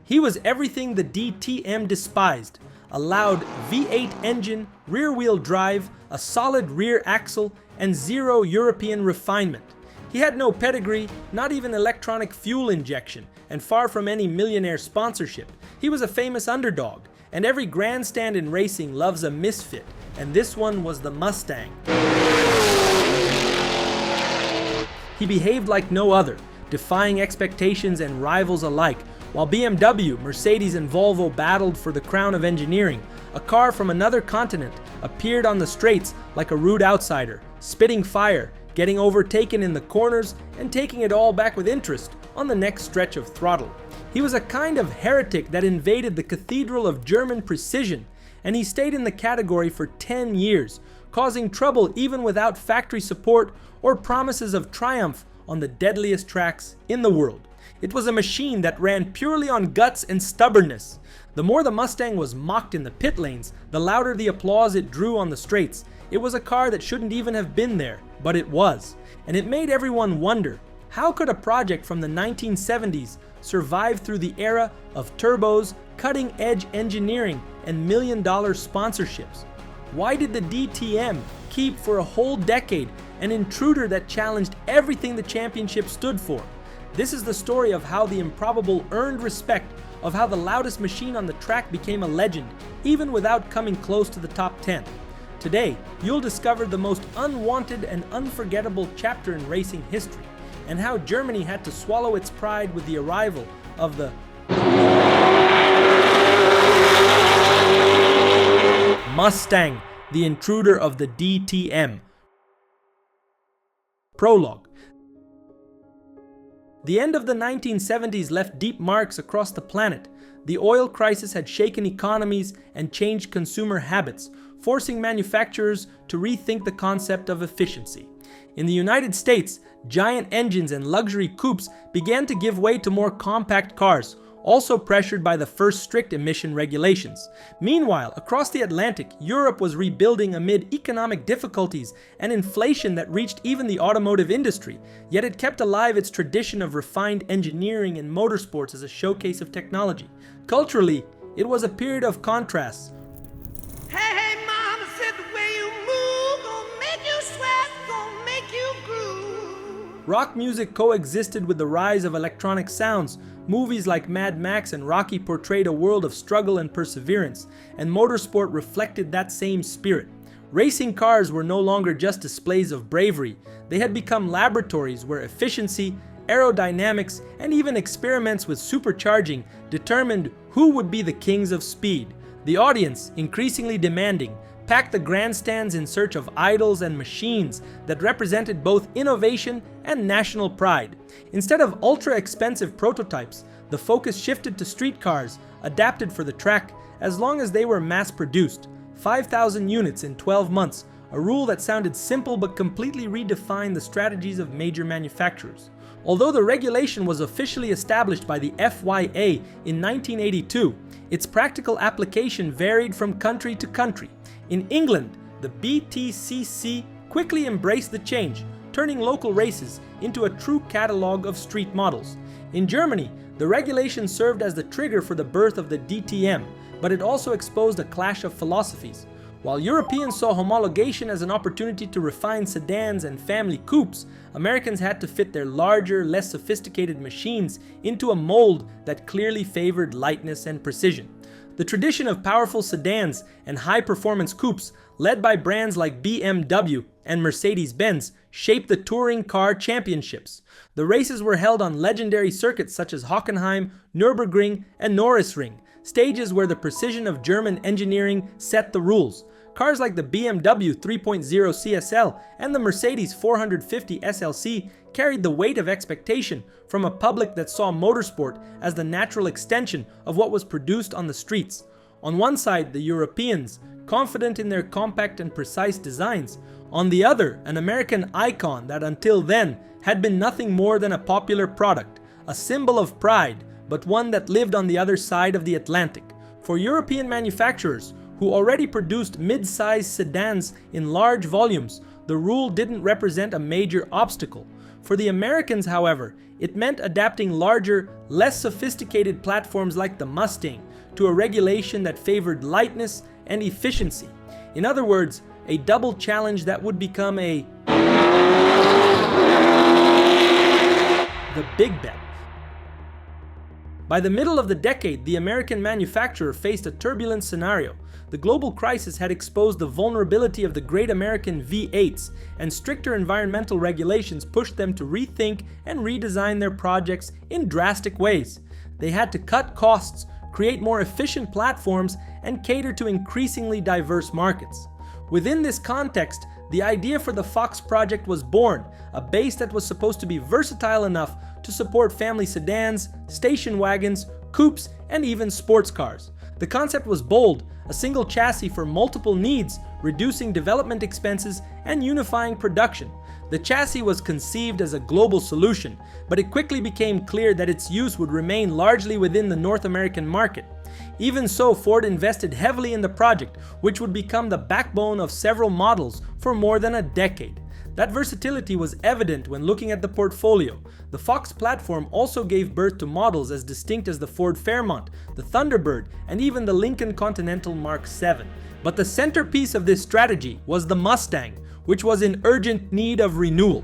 He was everything the DTM despised: a loud V8 engine, rear-wheel drive, a solid rear axle, and zero European refinement. He had no pedigree, not even electronic fuel injection, and far from any millionaire sponsorship. He was a famous underdog, and every grandstand in racing loves a misfit, and this one was the Mustang. He behaved like no other, defying expectations and rivals alike. While BMW, Mercedes, and Volvo battled for the crown of engineering, a car from another continent appeared on the straights like a rude outsider, spitting fire, getting overtaken in the corners, and taking it all back with interest on the next stretch of throttle. He was a kind of heretic that invaded the cathedral of German precision, and he stayed in the category for 10 years, causing trouble even without factory support or promises of triumph on the deadliest tracks in the world. It was a machine that ran purely on guts and stubbornness. The more the Mustang was mocked in the pit lanes, the louder the applause it drew on the straights. It was a car that shouldn't even have been there, but it was. And it made everyone wonder, how could a project from the 1970s survive through the era of turbos, cutting-edge engineering, and million-dollar sponsorships? Why did the DTM keep for a whole decade an intruder that challenged everything the championship stood for? This is the story of how the improbable earned respect, of how the loudest machine on the track became a legend, even without coming close to the top 10. Today, you'll discover the most unwanted and unforgettable chapter in racing history, and how Germany had to swallow its pride with the arrival of the Mustang, the intruder of the DTM. Prologue. The end of the 1970s left deep marks across the planet. The oil crisis had shaken economies and changed consumer habits, forcing manufacturers to rethink the concept of efficiency. In the United States, giant engines and luxury coupes began to give way to more compact cars, also pressured by the first strict emission regulations. Meanwhile, across the Atlantic, Europe was rebuilding amid economic difficulties and inflation that reached even the automotive industry, yet it kept alive its tradition of refined engineering and motorsports as a showcase of technology. Culturally, it was a period of contrasts. Hey, mama said the way you move gon' make you sweat, gon' make you groove. Rock music coexisted with the rise of electronic sounds. Movies like Mad Max and Rocky portrayed a world of struggle and perseverance, and motorsport reflected that same spirit. Racing cars were no longer just displays of bravery. They had become laboratories where efficiency, aerodynamics, and even experiments with supercharging determined who would be the kings of speed. The audience, increasingly demanding, packed the grandstands in search of idols and machines that represented both innovation and national pride. Instead of ultra-expensive prototypes, the focus shifted to street cars, adapted for the track, as long as they were mass-produced. 5,000 units in 12 months, a rule that sounded simple but completely redefined the strategies of major manufacturers. Although the regulation was officially established by the FYA in 1982, its practical application varied from country to country. In England, the BTCC quickly embraced the change, turning local races into a true catalogue of street models. In Germany, the regulation served as the trigger for the birth of the DTM, but it also exposed a clash of philosophies. While Europeans saw homologation as an opportunity to refine sedans and family coupes, Americans had to fit their larger, less sophisticated machines into a mold that clearly favored lightness and precision. The tradition of powerful sedans and high-performance coupes, led by brands like BMW and Mercedes-Benz, shaped the touring car championships. The races were held on legendary circuits such as Hockenheim, Nürburgring, and Norrisring, stages where the precision of German engineering set the rules. Cars like the BMW 3.0 CSL and the Mercedes 450 SLC carried the weight of expectation from a public that saw motorsport as the natural extension of what was produced on the streets. On one side, the Europeans, confident in their compact and precise designs. On the other, an American icon that until then had been nothing more than a popular product, a symbol of pride, but one that lived on the other side of the Atlantic. For European manufacturers, who already produced mid-sized sedans in large volumes, the rule didn't represent a major obstacle. For the Americans, however, it meant adapting larger, less sophisticated platforms like the Mustang to a regulation that favored lightness and efficiency. In other words, a double challenge that would become the big bet. By the middle of the decade, the American manufacturer faced a turbulent scenario. The global crisis had exposed the vulnerability of the great American V8s, and stricter environmental regulations pushed them to rethink and redesign their projects in drastic ways. They had to cut costs, create more efficient platforms, and cater to increasingly diverse markets. Within this context, the idea for the Fox project was born, a base that was supposed to be versatile enough to support family sedans, station wagons, coupes, and even sports cars. The concept was bold, a single chassis for multiple needs, reducing development expenses and unifying production. The chassis was conceived as a global solution, but it quickly became clear that its use would remain largely within the North American market. Even so, Ford invested heavily in the project, which would become the backbone of several models for more than a decade. That versatility was evident when looking at the portfolio. The Fox platform also gave birth to models as distinct as the Ford Fairmont, the Thunderbird, and even the Lincoln Continental Mark VII. But the centerpiece of this strategy was the Mustang, which was in urgent need of renewal.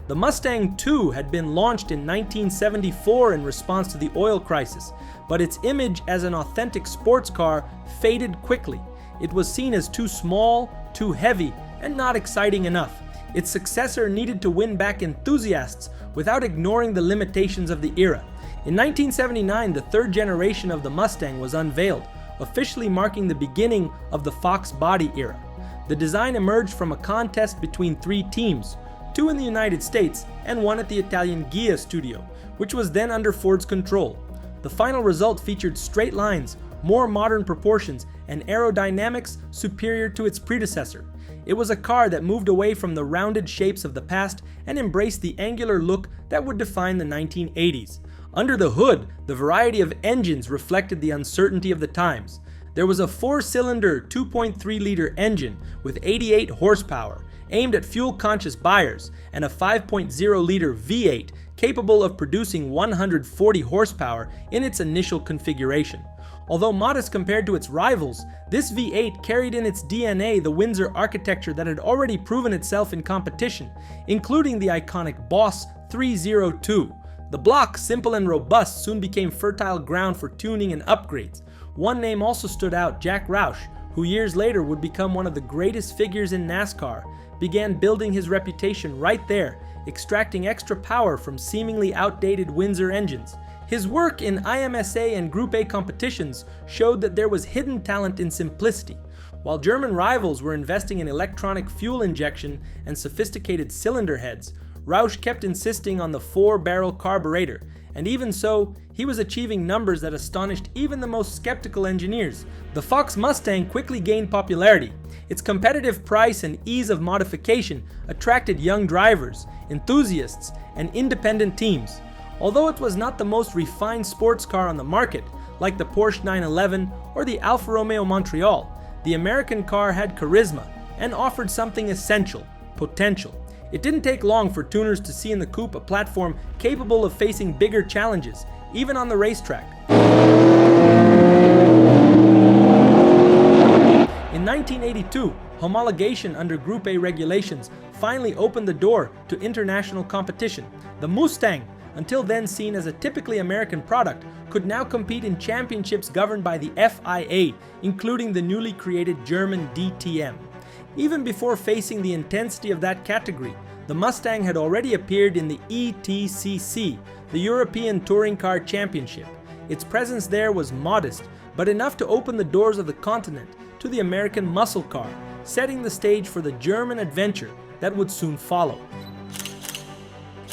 The Mustang II had been launched in 1974 in response to the oil crisis, but its image as an authentic sports car faded quickly. It was seen as too small, too heavy, and not exciting enough. Its successor needed to win back enthusiasts without ignoring the limitations of the era. In 1979, the third generation of the Mustang was unveiled, officially marking the beginning of the Fox body era. The design emerged from a contest between three teams, two in the United States and one at the Italian Ghia studio, which was then under Ford's control. The final result featured straight lines, more modern proportions, and aerodynamics superior to its predecessor. It was a car that moved away from the rounded shapes of the past and embraced the angular look that would define the 1980s. Under the hood, the variety of engines reflected the uncertainty of the times. There was a 4-cylinder 2.3-liter engine with 88 horsepower, aimed at fuel-conscious buyers, and a 5.0-liter V8 capable of producing 140 horsepower in its initial configuration. Although modest compared to its rivals, this V8 carried in its DNA the Windsor architecture that had already proven itself in competition, including the iconic Boss 302. The block, simple and robust, soon became fertile ground for tuning and upgrades. One name also stood out: Jack Roush, who years later would become one of the greatest figures in NASCAR, began building his reputation right there, extracting extra power from seemingly outdated Windsor engines. His work in IMSA and Group A competitions showed that there was hidden talent in simplicity. While German rivals were investing in electronic fuel injection and sophisticated cylinder heads, Roush kept insisting on the 4-barrel carburetor, and even so, he was achieving numbers that astonished even the most skeptical engineers. The Fox Mustang quickly gained popularity. Its competitive price and ease of modification attracted young drivers, enthusiasts, and independent teams. Although it was not the most refined sports car on the market, like the Porsche 911 or the Alfa Romeo Montreal, the American car had charisma and offered something essential: potential. It didn't take long for tuners to see in the coupe a platform capable of facing bigger challenges, even on the racetrack. In 1982, homologation under Group A regulations finally opened the door to international competition. The Mustang, until then seen as a typically American product, could now compete in championships governed by the FIA, including the newly created German DTM. Even before facing the intensity of that category, the Mustang had already appeared in the ETCC, the European Touring Car Championship. Its presence there was modest, but enough to open the doors of the continent to the American muscle car, setting the stage for the German adventure that would soon follow.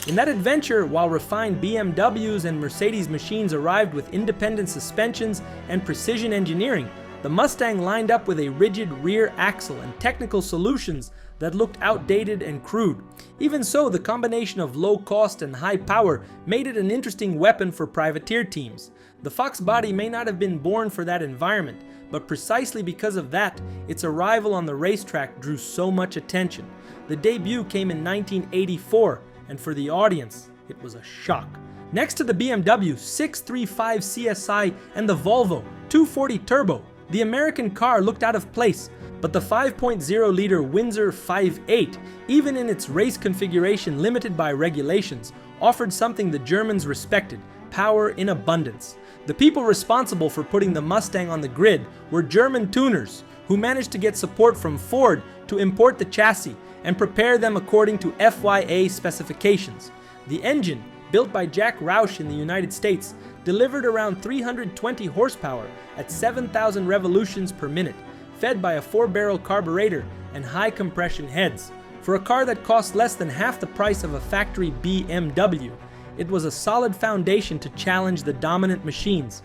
In that adventure, while refined BMWs and Mercedes machines arrived with independent suspensions and precision engineering, the Mustang lined up with a rigid rear axle and technical solutions that looked outdated and crude. Even so, the combination of low cost and high power made it an interesting weapon for privateer teams. The Fox body may not have been born for that environment, but precisely because of that, its arrival on the racetrack drew so much attention. The debut came in 1984, and for the audience, it was a shock. Next to the BMW 635 CSI and the Volvo 240 Turbo, the American car looked out of place, but the 5.0-liter Windsor 5.8, even in its race configuration limited by regulations, offered something the Germans respected: power in abundance. The people responsible for putting the Mustang on the grid were German tuners, who managed to get support from Ford to import the chassis and prepare them according to FYA specifications. The engine, built by Jack Roush in the United States, delivered around 320 horsepower at 7,000 revolutions per minute, fed by a 4-barrel carburetor and high compression heads. For a car that cost less than half the price of a factory BMW, it was a solid foundation to challenge the dominant machines.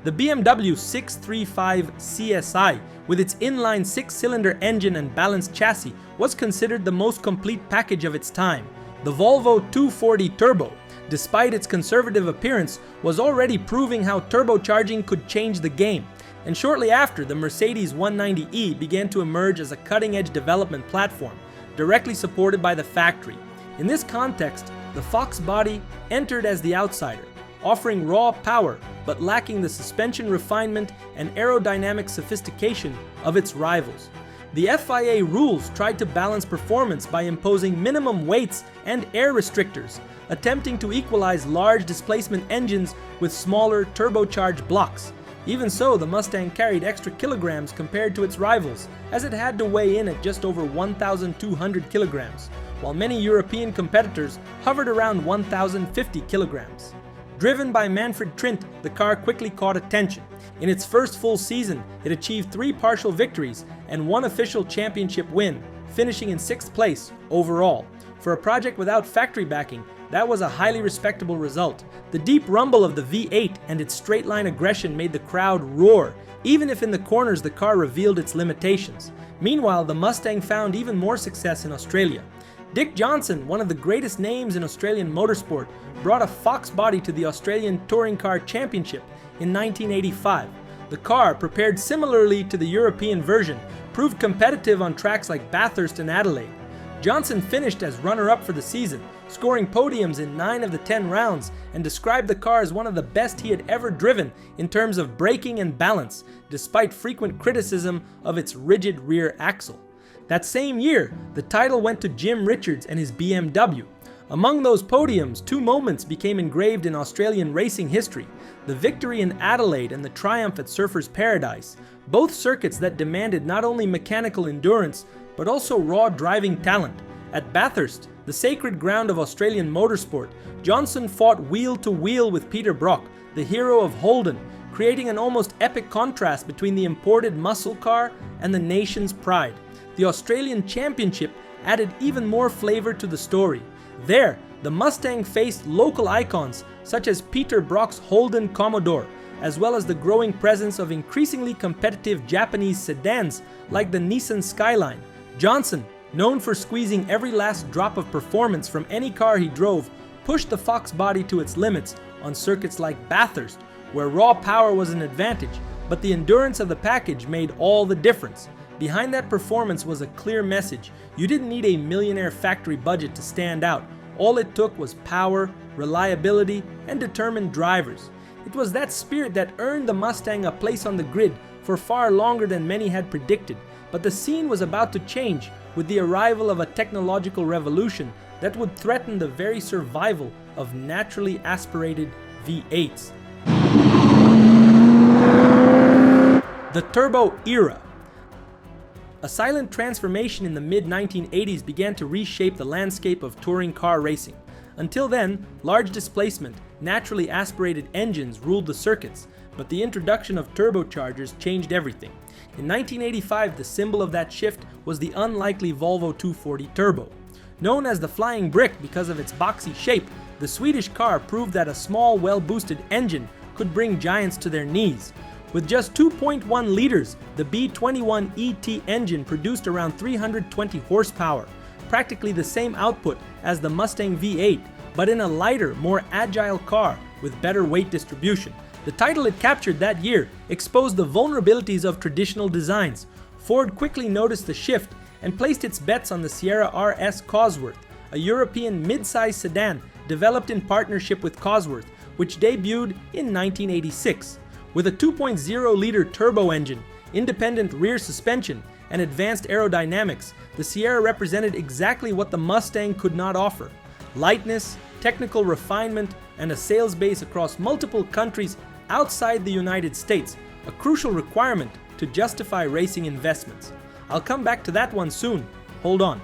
The BMW 635 CSI, with its inline 6-cylinder engine and balanced chassis, was considered the most complete package of its time. The Volvo 240 Turbo, despite its conservative appearance, was already proving how turbocharging could change the game. And shortly after, the Mercedes 190e began to emerge as a cutting-edge development platform, directly supported by the factory. In this context, the Fox body entered as the outsider, offering raw power but lacking the suspension refinement and aerodynamic sophistication of its rivals. The FIA rules tried to balance performance by imposing minimum weights and air restrictors, attempting to equalize large displacement engines with smaller turbocharged blocks. Even so, the Mustang carried extra kilograms compared to its rivals, as it had to weigh in at just over 1,200 kilograms, while many European competitors hovered around 1,050 kilograms. Driven by Manfred Trint, the car quickly caught attention. In its first full season, it achieved 3 partial victories and 1 official championship win, finishing in 6th place overall. For a project without factory backing, that was a highly respectable result. The deep rumble of the V8 and its straight-line aggression made the crowd roar, even if in the corners the car revealed its limitations. Meanwhile, the Mustang found even more success in Australia. Dick Johnson, one of the greatest names in Australian motorsport, brought a Fox body to the Australian Touring Car Championship in 1985. The car, prepared similarly to the European version, proved competitive on tracks like Bathurst and Adelaide. Johnson finished as runner-up for the season, scoring podiums in 9 of the 10 rounds, and described the car as one of the best he had ever driven in terms of braking and balance, despite frequent criticism of its rigid rear axle. That same year, the title went to Jim Richards and his BMW. Among those podiums, 2 moments became engraved in Australian racing history: the victory in Adelaide and the triumph at Surfers Paradise, both circuits that demanded not only mechanical endurance, but also raw driving talent. At Bathurst, the sacred ground of Australian motorsport, Johnson fought wheel to wheel with Peter Brock, the hero of Holden, creating an almost epic contrast between the imported muscle car and the nation's pride. The Australian Championship added even more flavor to the story. There, the Mustang faced local icons such as Peter Brock's Holden Commodore, as well as the growing presence of increasingly competitive Japanese sedans like the Nissan Skyline. Johnson, known for squeezing every last drop of performance from any car he drove, pushed the Fox body to its limits on circuits like Bathurst, where raw power was an advantage, but the endurance of the package made all the difference. Behind that performance was a clear message: you didn't need a millionaire factory budget to stand out. All it took was power, reliability, and determined drivers. It was that spirit that earned the Mustang a place on the grid for far longer than many had predicted. But the scene was about to change with the arrival of a technological revolution that would threaten the very survival of naturally aspirated V8s. The Turbo Era. A silent transformation in the mid-1980s began to reshape the landscape of touring car racing. Until then, large displacement, naturally aspirated engines ruled the circuits, but the introduction of turbochargers changed everything. In 1985, the symbol of that shift was the unlikely Volvo 240 Turbo. Known as the Flying Brick because of its boxy shape, the Swedish car proved that a small, well-boosted engine could bring giants to their knees. With just 2.1 liters, the B21 ET engine produced around 320 horsepower, practically the same output as the Mustang V8, but in a lighter, more agile car with better weight distribution. The title it captured that year exposed the vulnerabilities of traditional designs. Ford quickly noticed the shift and placed its bets on the Sierra RS Cosworth, a European mid-size sedan developed in partnership with Cosworth, which debuted in 1986. With a 2.0-liter turbo engine, independent rear suspension, and advanced aerodynamics, the Sierra represented exactly what the Mustang could not offer: lightness, technical refinement, and a sales base across multiple countries outside the United States, a crucial requirement to justify racing investments. I'll come back to that one soon. Hold on.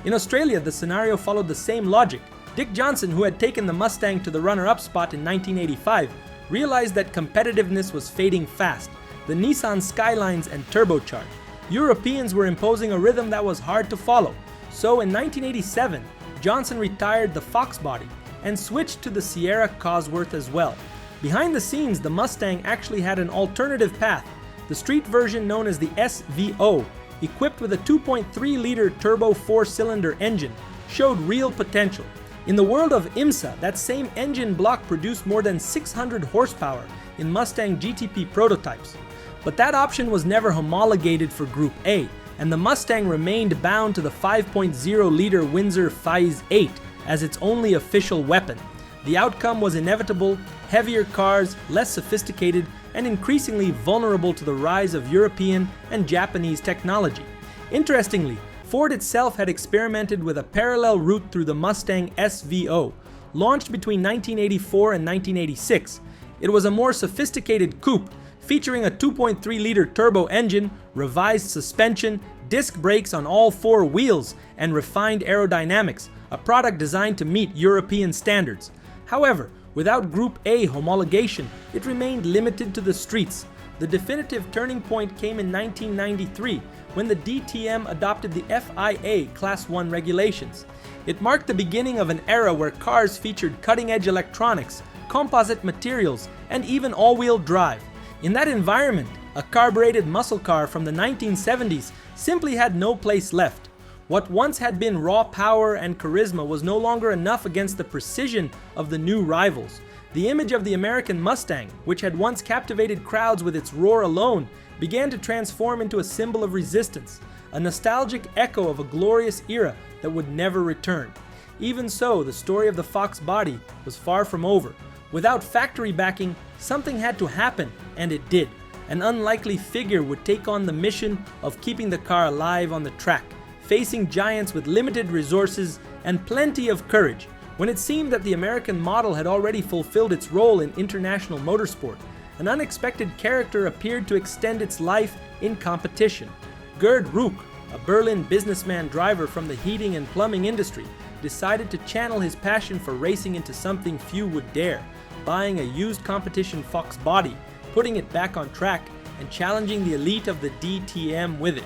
In Australia, the scenario followed the same logic. Dick Johnson, who had taken the Mustang to the runner-up spot in 1985, realized that competitiveness was fading fast. The Nissan Skylines and turbocharged. Europeans were imposing a rhythm that was hard to follow. So in 1987, Johnson retired the Fox body and switched to the Sierra Cosworth as well. Behind the scenes, the Mustang actually had an alternative path. The street version, known as the SVO, equipped with a 2.3-liter turbo 4-cylinder engine, showed real potential. In the world of IMSA, that same engine block produced more than 600 horsepower in Mustang GTP prototypes. But that option was never homologated for Group A, and the Mustang remained bound to the 5.0-liter Windsor Phase 8 as its only official weapon. The outcome was inevitable: heavier cars, less sophisticated, and increasingly vulnerable to the rise of European and Japanese technology. Interestingly, Ford itself had experimented with a parallel route through the Mustang SVO, launched between 1984 and 1986. It was a more sophisticated coupe, featuring a 2.3-liter turbo engine, revised suspension, disc brakes on all four wheels, and refined aerodynamics, a product designed to meet European standards. However, without Group A homologation, it remained limited to the streets. The definitive turning point came in 1993, when the DTM adopted the FIA Class 1 regulations. It marked the beginning of an era where cars featured cutting-edge electronics, composite materials, and even all-wheel drive. In that environment, a carbureted muscle car from the 1970s simply had no place left. What once had been raw power and charisma was no longer enough against the precision of the new rivals. The image of the American Mustang, which had once captivated crowds with its roar alone, began to transform into a symbol of resistance, a nostalgic echo of a glorious era that would never return. Even so, the story of the Fox body was far from over. Without factory backing, something had to happen, and it did. An unlikely figure would take on the mission of keeping the car alive on the track, facing giants with limited resources and plenty of courage. When it seemed that the American model had already fulfilled its role in international motorsport, an unexpected character appeared to extend its life in competition. Gerd Ruch, a Berlin businessman driver from the heating and plumbing industry, decided to channel his passion for racing into something few would dare: buying a used competition Fox body, putting it back on track, and challenging the elite of the DTM with it.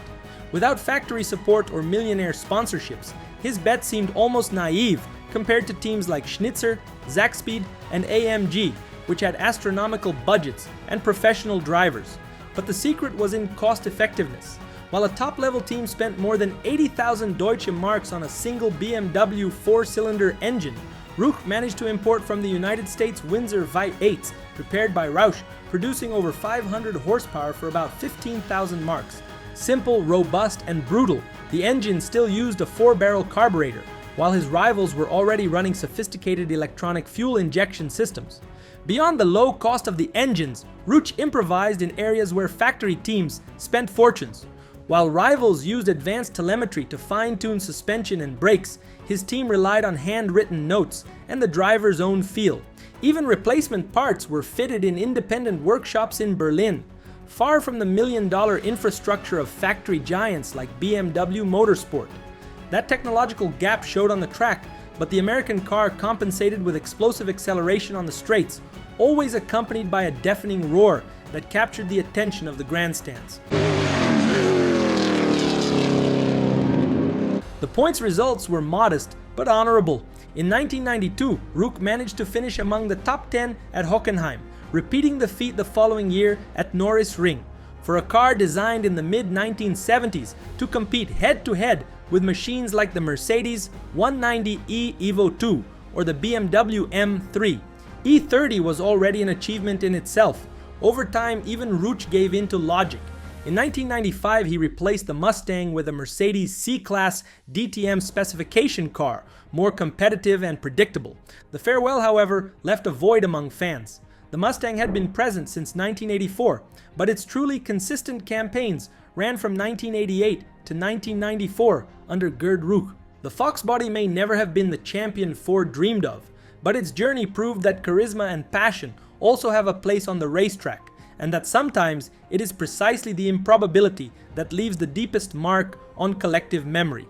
Without factory support or millionaire sponsorships, his bet seemed almost naive compared to teams like Schnitzer, Zaxbyt, and AMG, which had astronomical budgets and professional drivers. But the secret was in cost effectiveness. While a top-level team spent more than 80,000 Deutsche Marks on a single BMW 4-cylinder engine, Ruch managed to import from the United States Windsor V8s, prepared by Roush, producing over 500 horsepower for about 15,000 marks. Simple, robust, and brutal, the engine still used a 4-barrel carburetor, while his rivals were already running sophisticated electronic fuel injection systems. Beyond the low cost of the engines, Ruch improvised in areas where factory teams spent fortunes. While rivals used advanced telemetry to fine-tune suspension and brakes, his team relied on handwritten notes and the driver's own feel. Even replacement parts were fitted in independent workshops in Berlin. Far from the million-dollar infrastructure of factory giants like BMW Motorsport. That technological gap showed on the track, but the American car compensated with explosive acceleration on the straights, always accompanied by a deafening roar that captured the attention of the grandstands. The points results were modest but honorable. In 1992, Ruch managed to finish among the top 10 at Hockenheim, repeating the feat the following year at Norris Ring. For a car designed in the mid-1970s to compete head-to-head with machines like the Mercedes 190e Evo 2 or the BMW M3, E30 was already an achievement in itself. Over time, even Ruch gave in to logic. In 1995, he replaced the Mustang with a Mercedes C-Class DTM specification car, more competitive and predictable. The farewell, however, left a void among fans. The Mustang had been present since 1984, but its truly consistent campaigns ran from 1988 to 1994 under Gerd Ruch. The Fox body may never have been the champion Ford dreamed of, but its journey proved that charisma and passion also have a place on the racetrack, and that sometimes it is precisely the improbability that leaves the deepest mark on collective memory.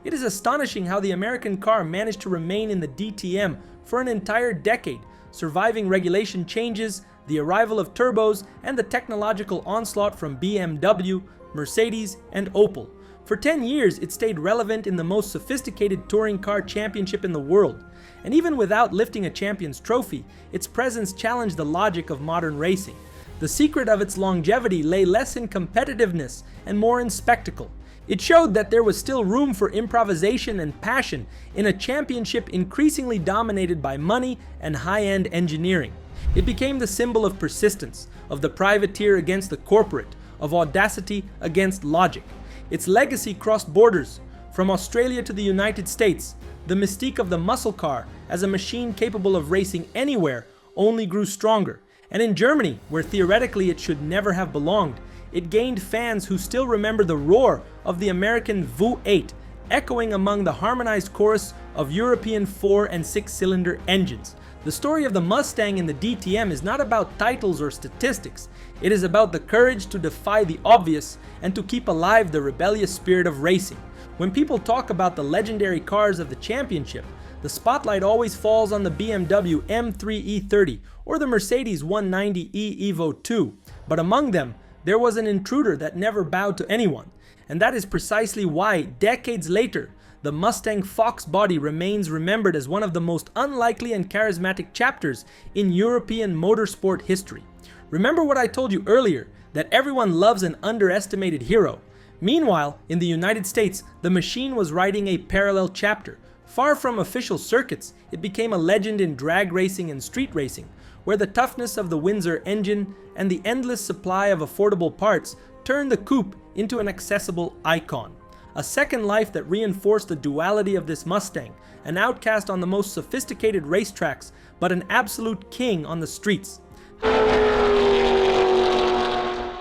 It is astonishing how the American car managed to remain in the DTM for an entire decade, surviving regulation changes, the arrival of turbos, and the technological onslaught from BMW, Mercedes, and Opel. For 10 years, it stayed relevant in the most sophisticated touring car championship in the world. And even without lifting a champion's trophy, its presence challenged the logic of modern racing. The secret of its longevity lay less in competitiveness and more in spectacle. It showed that there was still room for improvisation and passion in a championship increasingly dominated by money and high-end engineering. It became the symbol of persistence, of the privateer against the corporate, of audacity against logic. Its legacy crossed borders, from Australia to the United States. The mystique of the muscle car as a machine capable of racing anywhere only grew stronger. And in Germany, where theoretically it should never have belonged, it gained fans who still remember the roar of the American V8, echoing among the harmonized chorus of European 4- and 6-cylinder engines. The story of the Mustang in the DTM is not about titles or statistics. It is about the courage to defy the obvious and to keep alive the rebellious spirit of racing. When people talk about the legendary cars of the championship, the spotlight always falls on the BMW M3 E30 or the Mercedes 190e Evo 2, but among them, there was an intruder that never bowed to anyone. And that is precisely why, decades later, the Mustang Fox body remains remembered as one of the most unlikely and charismatic chapters in European motorsport history. Remember what I told you earlier, that everyone loves an underestimated hero. Meanwhile, in the United States, the machine was writing a parallel chapter. Far from official circuits, it became a legend in drag racing and street racing, where the toughness of the Windsor engine and the endless supply of affordable parts turned the coupe into an accessible icon. A second life that reinforced the duality of this Mustang, an outcast on the most sophisticated racetracks, but an absolute king on the streets.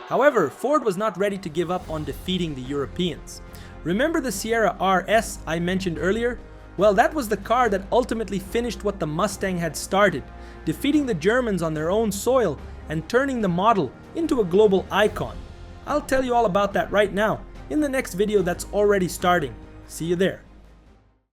However, Ford was not ready to give up on defeating the Europeans. Remember the Sierra RS I mentioned earlier? Well, that was the car that ultimately finished what the Mustang had started, defeating the Germans on their own soil and turning the model into a global icon. I'll tell you all about that right now in the next video that's already starting. See you there.